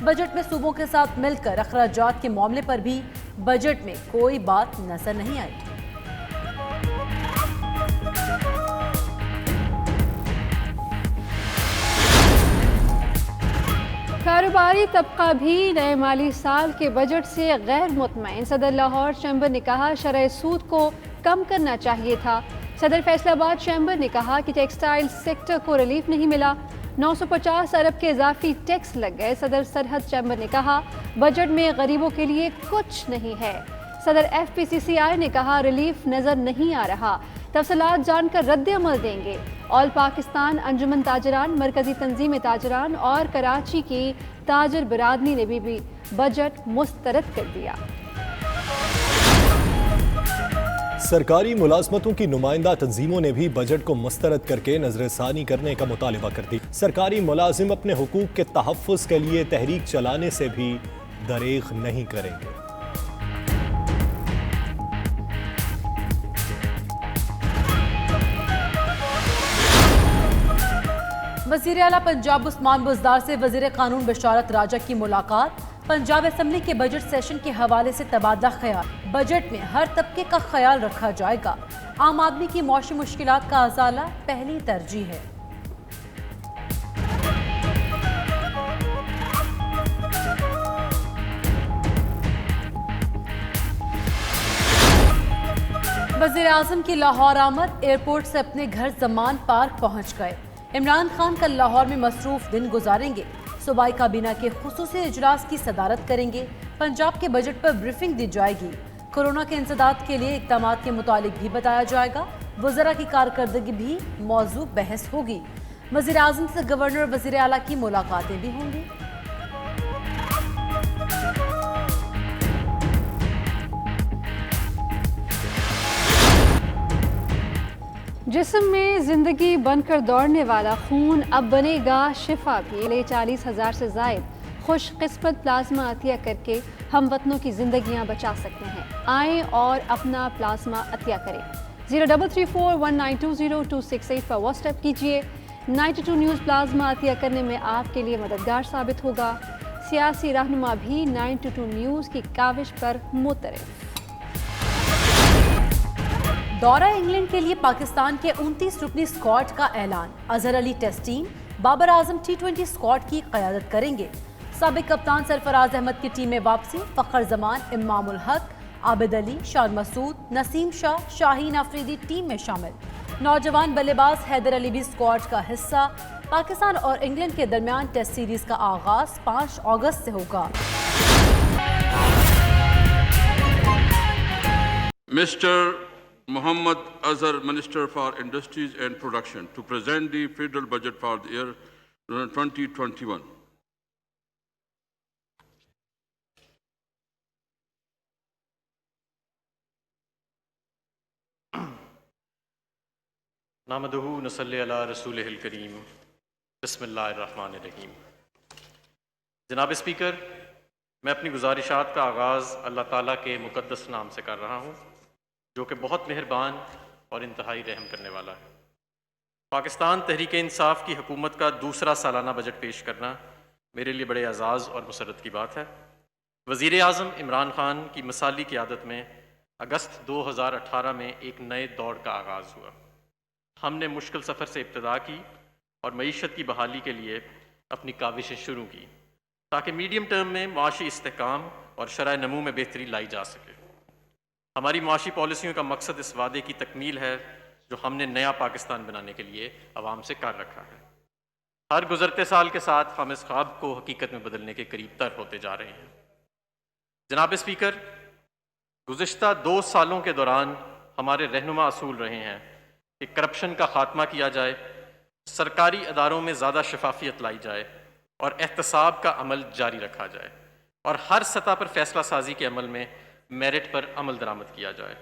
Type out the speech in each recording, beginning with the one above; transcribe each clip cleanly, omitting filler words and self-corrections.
Budget میں صوبوں کے ساتھ مل کر اخراجات کے معاملے پر بھی بجٹ میں کوئی بات نظر نہیں آئی۔ کاروباری طبقہ بھی نئے مالی سال کے بجٹ سے غیر مطمئن۔ صدر لاہور چیمبر نے کہا شرح سود کو کم کرنا چاہیے تھا۔ صدر فیصل آباد چیمبر نے کہا کہ ٹیکسٹائل سیکٹر کو ریلیف نہیں ملا، 950 ارب کے اضافی ٹیکس لگ گئے۔ صدر سرحد چیمبر نے کہا بجٹ میں غریبوں کے لیے کچھ نہیں ہے۔ صدر ایف پی سی سی آئی نے کہا ریلیف نظر نہیں آ رہا، تفصیلات جان کر رد عمل دیں گے۔ آل پاکستان انجمن تاجران، مرکزی تنظیم تاجران اور کراچی کی تاجر برادری نے بھی بجٹ مسترد کر دیا۔ سرکاری ملازمتوں کی نمائندہ تنظیموں نے بھی بجٹ کو مسترد کر کے نظر ثانی کرنے کا مطالبہ کر دی۔ سرکاری ملازم اپنے حقوق کے تحفظ کے لیے تحریک چلانے سے بھی دریغ نہیں کریں گے۔ وزیر اعلیٰ پنجاب عثمان بزدار سے وزیر قانون بشارت راجہ کی ملاقات۔ پنجاب اسمبلی کے بجٹ سیشن کے حوالے سے تبادلہ خیال۔ بجٹ میں ہر طبقے کا خیال رکھا جائے گا، عام آدمی کی معاشی مشکلات کا ازالہ پہلی ترجیح ہے۔ وزیر اعظم کی لاہور آمد، ایئرپورٹ سے اپنے گھر زمان پارک پہنچ گئے۔ عمران خان کل لاہور میں مصروف دن گزاریں گے، صوبائی کابینہ کے خصوصی اجلاس کی صدارت کریں گے۔ پنجاب کے بجٹ پر بریفنگ دی جائے گی، کورونا کے انسداد کے لیے اقدامات کے متعلق بھی بتایا جائے گا، وزراء کی کارکردگی بھی موضوع بحث ہوگی۔ وزیر اعظم سے گورنر وزیر اعلیٰ کی ملاقاتیں بھی ہوں گی۔ جسم میں زندگی بن کر دوڑنے والا خون اب بنے گا شفا بھی۔ 40,000 سے زائد خوش قسمت پلازما عطیہ کر کے ہم وطنوں کی زندگیاں بچا سکتے ہیں۔ آئیں اور اپنا پلازما عطیہ کریں۔ 0334192026 پر واٹس ایپ کیجیے۔ 92 نیوز پلازما عطیہ کرنے میں آپ کے لیے مددگار ثابت ہوگا۔ سیاسی رہنما بھی 92 نیوز کی کاوش پر مترف۔ دورہ انگلینڈ کے لیے پاکستان کے 29 رکنی اسکواڈ کا اعلان۔ Azhar Ali test team, Babar Azam T20 squad کی قیادت کریں گے۔ سابق کپتان سرفراز احمد کی ٹیم میں واپسی، فخر زمان، امام الحق، عابد علی، شان مسعود، نسیم شاہ، شاہین آفریدی ٹیم میں شامل۔ نوجوان بلے باز حیدر علی بھی اسکواڈ کا حصہ۔ پاکستان اور انگلینڈ کے درمیان ٹیسٹ سیریز کا آغاز 5 اگست سے ہوگا۔ Mr. Muhammad Azhar, Minister for Industries and Production, to present the federal budget for the year 2021. نحمدہ نصلی علی رسولہ الکریم، بسم اللہ الرحمن الرحیم۔ جناب اسپیکر، میں اپنی گزارشات کا آغاز اللہ تعالیٰ کے مقدس نام سے کر رہا ہوں، جو کہ بہت مہربان اور انتہائی رحم کرنے والا ہے۔ پاکستان تحریک انصاف کی حکومت کا دوسرا سالانہ بجٹ پیش کرنا میرے لیے بڑے اعزاز اور مسرت کی بات ہے۔ وزیر اعظم عمران خان کی مثالی قیادت میں اگست 2018 میں ایک نئے دور کا آغاز ہوا۔ ہم نے مشکل سفر سے ابتدا کی اور معیشت کی بحالی کے لیے اپنی کاوشیں شروع کی تاکہ میڈیم ٹرم میں معاشی استحکام اور شرح نمو میں بہتری لائی جا سکے۔ ہماری معاشی پالیسیوں کا مقصد اس وعدے کی تکمیل ہے جو ہم نے نیا پاکستان بنانے کے لیے عوام سے کر رکھا ہے۔ ہر گزرتے سال کے ساتھ ہم اس خواب کو حقیقت میں بدلنے کے قریب تر ہوتے جا رہے ہیں۔ جناب اسپیکر، گزشتہ 2 سالوں کے دوران ہمارے رہنما اصول رہے ہیں کہ کرپشن کا خاتمہ کیا جائے، سرکاری اداروں میں زیادہ شفافیت لائی جائے اور احتساب کا عمل جاری رکھا جائے، اور ہر سطح پر فیصلہ سازی کے عمل میں میرٹ پر عمل درآمد کیا جائے۔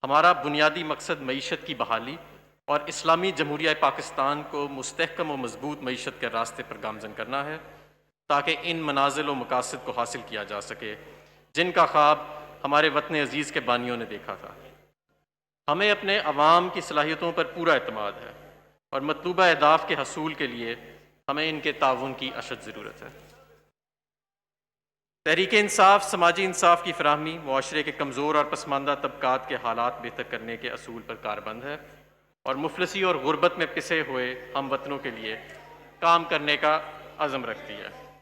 ہمارا بنیادی مقصد معیشت کی بحالی اور اسلامی جمہوریہ پاکستان کو مستحکم و مضبوط معیشت کے راستے پر گامزن کرنا ہے تاکہ ان منازل و مقاصد کو حاصل کیا جا سکے جن کا خواب ہمارے وطن عزیز کے بانیوں نے دیکھا تھا۔ ہمیں اپنے عوام کی صلاحیتوں پر پورا اعتماد ہے اور مطلوبہ اہداف کے حصول کے لیے ہمیں ان کے تعاون کی اشد ضرورت ہے۔ تحریک انصاف سماجی انصاف کی فراہمی، معاشرے کے کمزور اور پسماندہ طبقات کے حالات بہتر کرنے کے اصول پر کاربند ہے اور مفلسی اور غربت میں پسے ہوئے ہم وطنوں کے لیے کام کرنے کا عزم رکھتی ہے۔